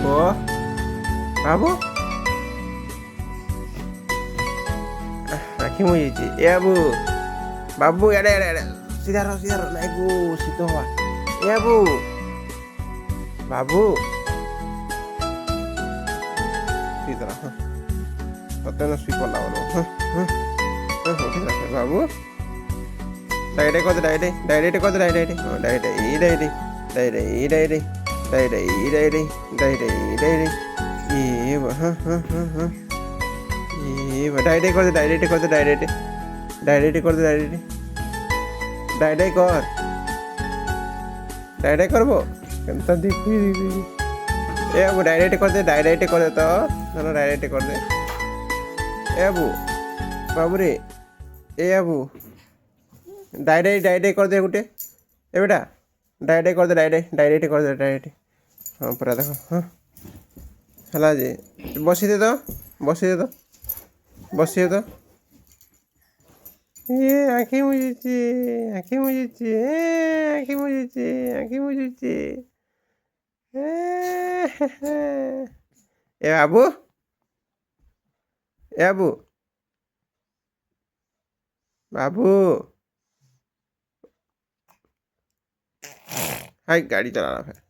ओ बाबू आखि मुझे ए बाबू बाबू एडे एडे एडे सीधा रहो नहीं गो सीधा हुआ ए बाबू बाबू सीधा रहो पता ना स्वीप वाला वाला बाबू डायरे कर दे डायरे कर दे डायरे ये हाँ ये डायरे कर दे डायरेक्ट कर दे डायरेक्ट कर दे डायरेक्ट करबो केनता देखी ए बाबू डायरेक्ट कर दे तो ना डायरेक्ट कर दे ए बाबू बाबू रे ए बाबू डायरेक्ट कर दे गुटे ए बेटा डायरेक्ट कर दे डायरेक्ट हाँ पूरा देखो हाँ है जी बसी दे तो ये आँखी मुझे ए बाबू बाबू हाय गाड़ी चला रहा है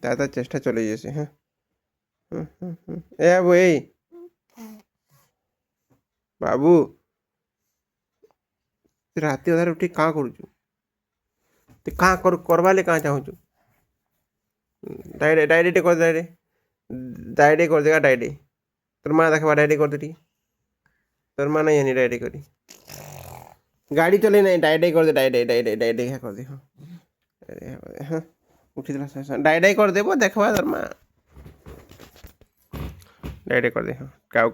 दादा चेष्टा चले जैसे हैं ए बाबू ए बाबू राति अधार उठी कहाँ करूचु तो कहाँ करवा ले कहाँ चाहूँ डायरेक्ट कर डायरेक्ट कर देगा डायरेक्ट तोर माँ देखा डायरेक्ट कर दे तोर माँ नहीं आनी डायरेक्ट करी गाड़ी चले नहीं डायरेक्ट कर दे डायरेक्ट कर दे हाँ हाँ उठी डायरेक्ट कर देव देखवा तोर माँ डायरेक्ट कर दे हाँ काऊ